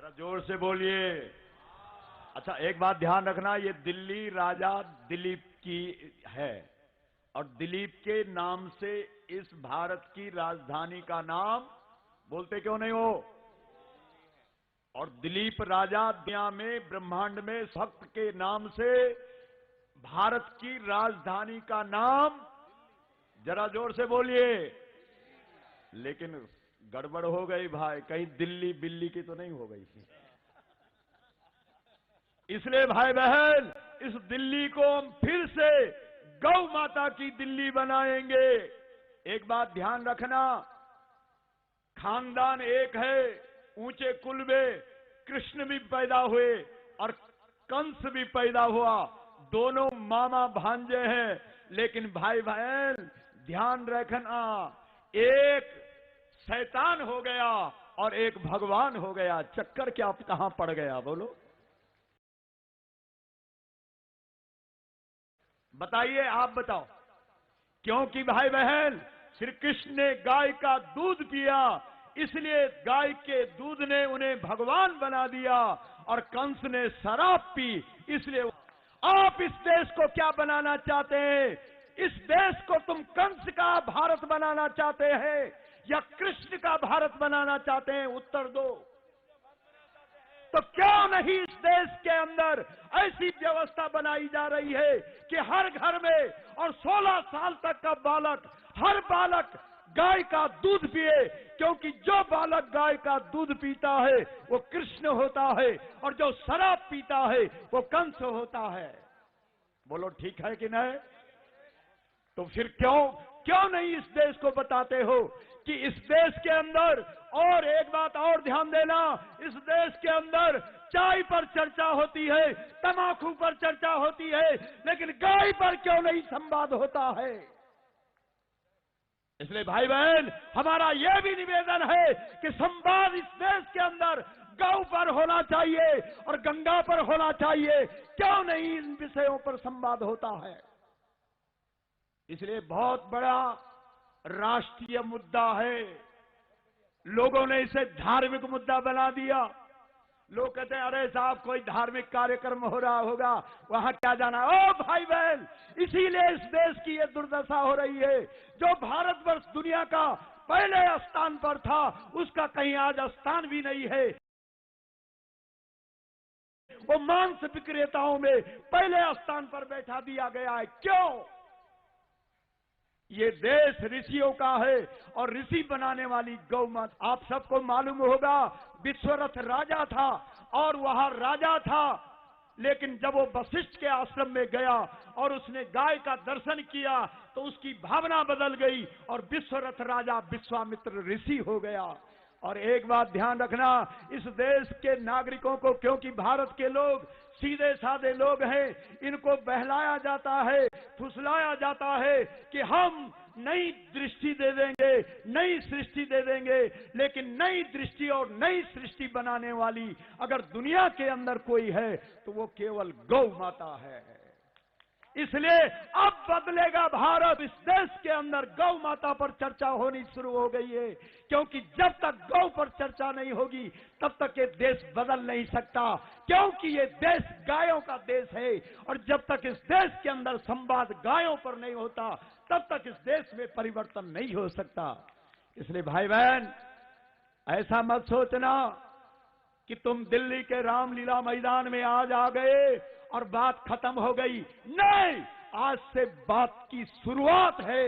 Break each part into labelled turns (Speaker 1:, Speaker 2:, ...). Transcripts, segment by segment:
Speaker 1: जरा जोर से बोलिए। अच्छा, एक बात ध्यान रखना, ये दिल्ली राजा दिलीप की है और दिलीप के नाम से इस भारत की राजधानी का नाम बोलते क्यों नहीं हो? और दिलीप राजा दुनिया में ब्रह्मांड में भक्त के नाम से भारत की राजधानी का नाम, जरा जोर से बोलिए। लेकिन गड़बड़ हो गई भाई, कहीं दिल्ली बिल्ली की तो नहीं हो गई। इसलिए भाई बहन, इस दिल्ली को हम फिर से गौ माता की दिल्ली बनाएंगे। एक बात ध्यान रखना, खानदान एक है, ऊंचे कुल में कृष्ण भी पैदा हुए और कंस भी पैदा हुआ, दोनों मामा भांजे हैं। लेकिन भाई बहन ध्यान रखना, एक शैतान हो गया और एक भगवान हो गया। चक्कर क्या कहां पड़ गया बोलो? बताइए, आप बताओ। क्योंकि भाई बहन श्री कृष्ण ने गाय का दूध पिया, इसलिए गाय के दूध ने उन्हें भगवान बना दिया, और कंस ने शराब पी, इसलिए। आप इस देश को क्या बनाना चाहते हैं? इस देश को तुम कंस का भारत बनाना चाहते हैं या कृष्ण का भारत बनाना चाहते हैं? उत्तर दो। तो क्यों नहीं इस देश के अंदर ऐसी व्यवस्था बनाई जा रही है कि हर घर में और 16 साल तक का बालक, हर बालक गाय का दूध पिए? क्योंकि जो बालक गाय का दूध पीता है वो कृष्ण होता है, और जो शराब पीता है वो कंस होता है। बोलो ठीक है कि नहीं? तो फिर क्यों नहीं इस देश को बताते हो कि इस देश के अंदर, और एक बात और ध्यान देना, इस देश के अंदर चाय पर चर्चा होती है, तंबाकू पर चर्चा होती है, लेकिन गाय पर क्यों नहीं संवाद होता है? इसलिए भाई बहन हमारा यह भी निवेदन है कि संवाद इस देश के अंदर गौ पर होना चाहिए और गंगा पर होना चाहिए। क्यों नहीं इन विषयों पर संवाद होता है? इसलिए बहुत बड़ा राष्ट्रीय मुद्दा है, लोगों ने इसे धार्मिक मुद्दा बना दिया। लोग कहते हैं अरे साहब कोई धार्मिक कार्यक्रम हो रहा होगा, वहां क्या जाना। ओ भाई बहन, इसीलिए इस देश की ये दुर्दशा हो रही है। जो भारतवर्ष दुनिया का पहले स्थान पर था, उसका कहीं आज स्थान भी नहीं है। वो मांस विक्रेताओं में पहले स्थान पर बैठा दिया गया है। क्यों? ये देश ऋषियों का है, और ऋषि बनाने वाली गौ माता। आप सबको मालूम होगा, विश्वरथ राजा था और वहां राजा था, लेकिन जब वो वशिष्ठ के आश्रम में गया और उसने गाय का दर्शन किया तो उसकी भावना बदल गई और विश्वरथ राजा विश्वामित्र ऋषि हो गया। और एक बात ध्यान रखना, इस देश के नागरिकों को, क्योंकि भारत के लोग सीधे साधे लोग हैं, इनको बहलाया जाता है, फुसलाया जाता है कि हम नई दृष्टि दे देंगे, नई सृष्टि दे देंगे। लेकिन नई दृष्टि और नई सृष्टि बनाने वाली अगर दुनिया के अंदर कोई है तो वो केवल गौ माता है। इसलिए अब बदलेगा भारत। इस देश के अंदर गौ माता पर चर्चा होनी शुरू हो गई है, क्योंकि जब तक गौ पर चर्चा नहीं होगी तब तक ये देश बदल नहीं सकता, क्योंकि ये देश गायों का देश है। और जब तक इस देश के अंदर संवाद गायों पर नहीं होता तब तक इस देश में परिवर्तन नहीं हो सकता। इसलिए भाई बहन ऐसा मत सोचना कि तुम दिल्ली के रामलीला मैदान में आज आ गए और बात खत्म हो गई। नहीं, आज से बात की शुरुआत है,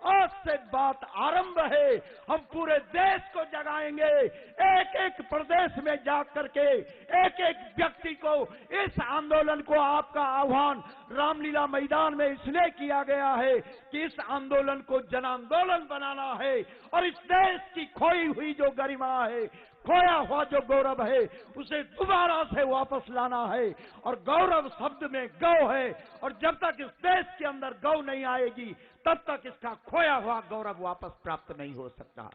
Speaker 1: आज से बात आरंभ है। हम पूरे देश को जगाएंगे, एक एक प्रदेश में जा करके एक एक व्यक्ति को, इस आंदोलन को, आपका आह्वान रामलीला मैदान में इसलिए किया गया है कि इस आंदोलन को जन आंदोलन बनाना है और इस देश की खोई हुई जो गरिमा है, खोया हुआ जो गौरव है, उसे दोबारा से वापस लाना है। और गौरव शब्द में गौ है, और जब तक इस देश के अंदर गौ नहीं आएगी तब तक इसका खोया हुआ गौरव वापस प्राप्त नहीं हो सकता।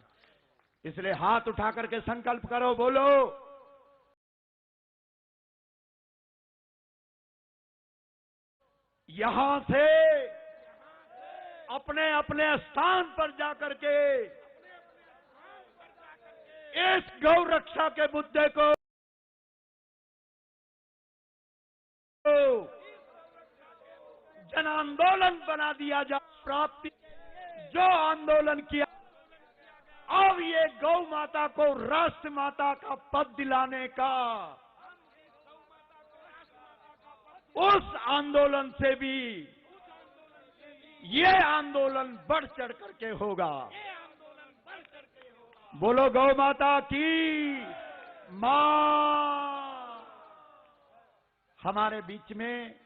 Speaker 1: इसलिए हाथ उठा करके संकल्प करो, बोलो यहां से अपने अपने स्थान पर जाकर के इस गौ रक्षा के मुद्दे को जन आंदोलन बना दिया जा प्राप्ति जो आंदोलन किया, अब ये गौ माता को राष्ट्र माता का पद दिलाने का उस आंदोलन से भी ये आंदोलन बढ़ चढ़ करके होगा। बोलो गौ माता की मां। हमारे बीच में